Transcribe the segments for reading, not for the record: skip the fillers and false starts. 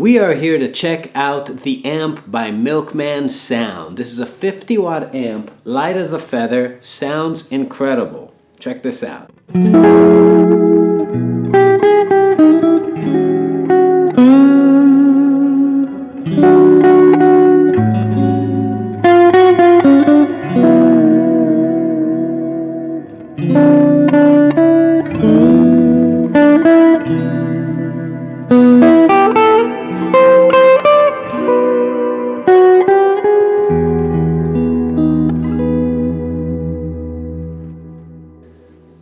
We are here to check out the amp by Milkman Sound. This is a 50 watt amp, light as a feather, sounds incredible. Check this out.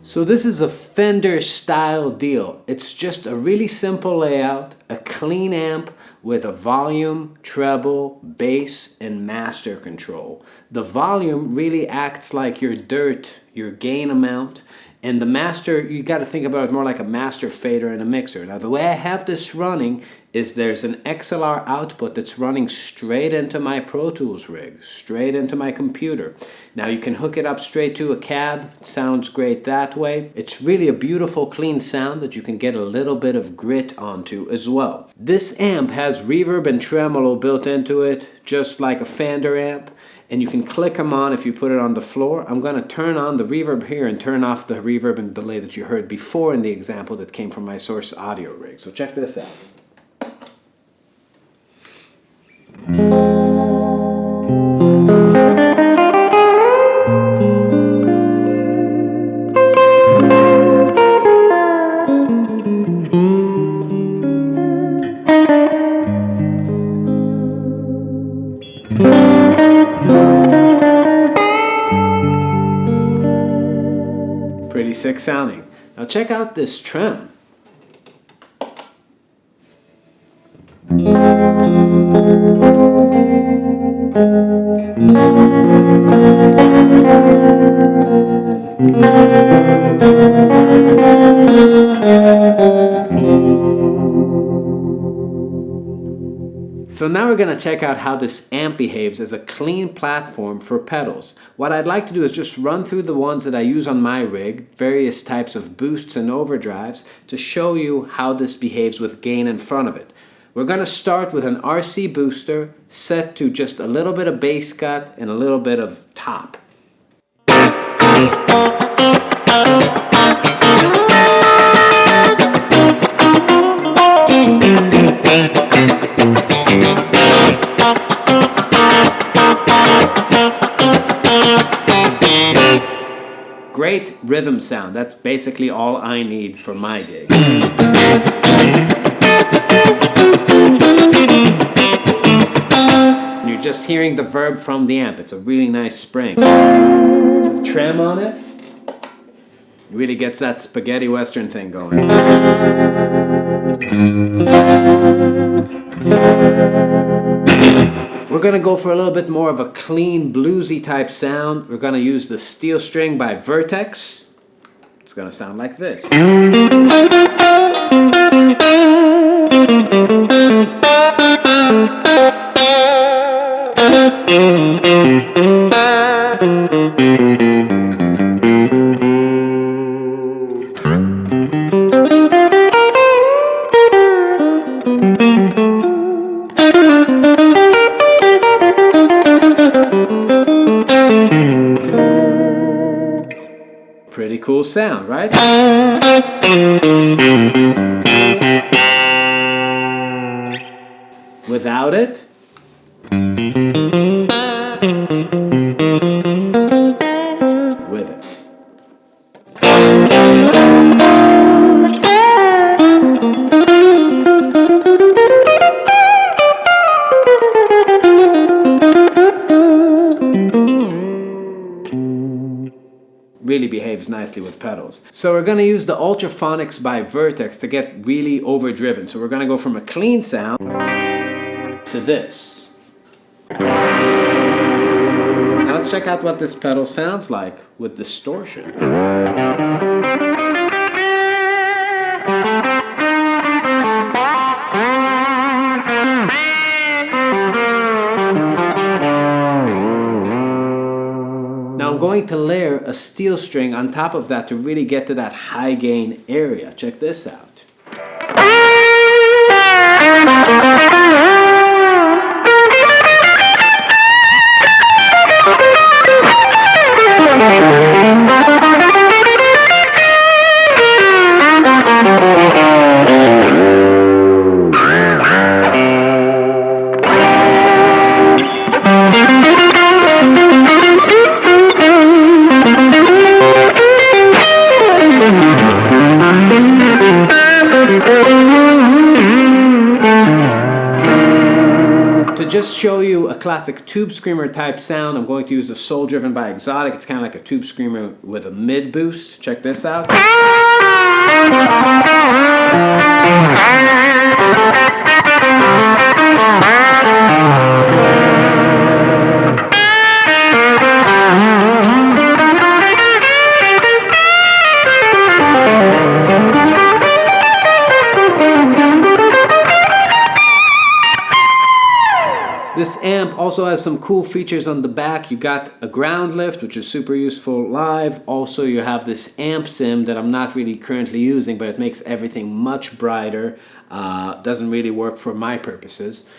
So this is a Fender style deal. It's just a really simple layout, a clean amp with a volume, treble, bass, and master control. The volume really acts like your dirt, your gain amount, and the master, you got to think about it more like a master fader and a mixer. Now the way I have this running is there's an XLR output that's running straight into my Pro Tools rig, straight into my computer. Now you can hook it up straight to a cab, it sounds great that way. It's really a beautiful clean sound that you can get a little bit of grit onto as well. This amp has reverb and tremolo built into it, just like a Fender amp. And you can click them on if you put it on the floor. I'm going to turn on the reverb here and turn off the reverb and delay that you heard before in the example that came from my source audio rig. So check this out. Pretty sick sounding. Now check out this trem. So now we're going to check out how this amp behaves as a clean platform for pedals. What I'd like to do is just run through the ones that I use on my rig, various types of boosts and overdrives, to show you how this behaves with gain in front of it. We're going to start with an RC booster set to just a little bit of bass cut and a little bit of top. Great rhythm sound. That's basically all I need for my gig. And you're just hearing the verb from the amp. It's a really nice spring. With trem on it, it really gets that spaghetti western thing going. We're going to go for a little bit more of a clean, bluesy type sound. We're going to use the steel string by Vertex. It's going to sound like this. Pretty cool sound, right? Without it, with it. Really behaves nicely with pedals. So we're going to use the Ultraphonix by Vertex to get really overdriven. So we're going to go from a clean sound to this. Now let's check out what this pedal sounds like with distortion. Now I'm going to layer a steel string on top of that to really get to that high gain area. Check this out. to just show you a classic tube screamer type sound, I'm going to use the Soul Driven by Exotic. It's kind of like a tube screamer with a mid boost. Check this out. This amp also has some cool features on the back. You got a ground lift, which is super useful live. Also, you have this amp sim that I'm not really currently using, but it makes everything much brighter. Doesn't really work for my purposes.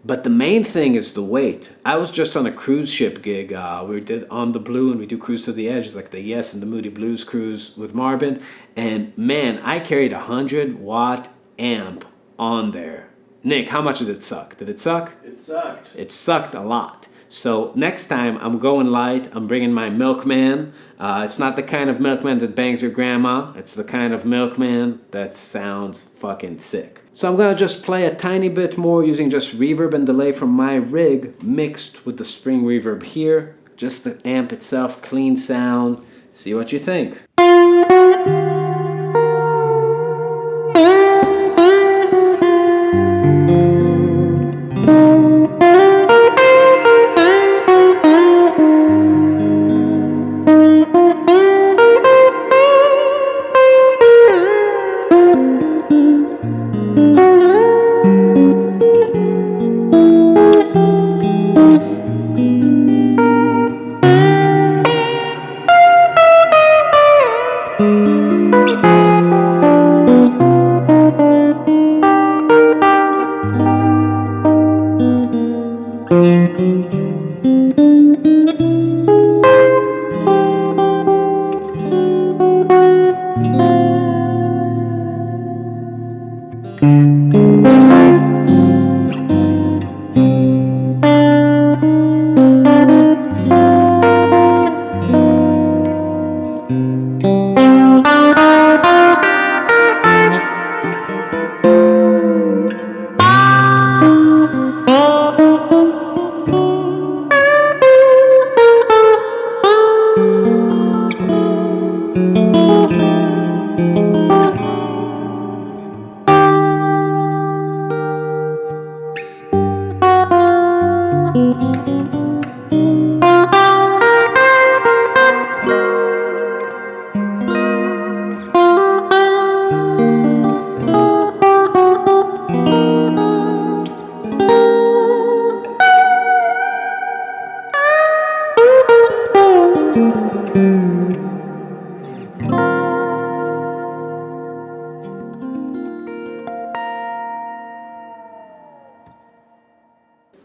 But the main thing is the weight. I was just on a cruise ship gig. We did On the Blue, and we do Cruise to the Edge. It's like the Yes and the Moody Blues cruise with Marvin. And man, I carried a 100-watt amp on there. Nick, how much did it suck? Did it suck? It sucked. It sucked a lot. So next time I'm going light. I'm bringing my Milkman. It's not the kind of Milkman that bangs your grandma. It's the kind of Milkman that sounds fucking sick. So I'm gonna just play a tiny bit more using just reverb and delay from my rig mixed with the spring reverb here. Just the amp itself, clean sound. See what you think.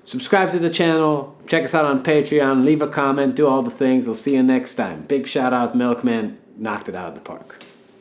Subscribe to the channel, check us out on Patreon, leave a comment, do all the things. We'll see you next time. Big shout out, Milkman. Knocked it out of the park.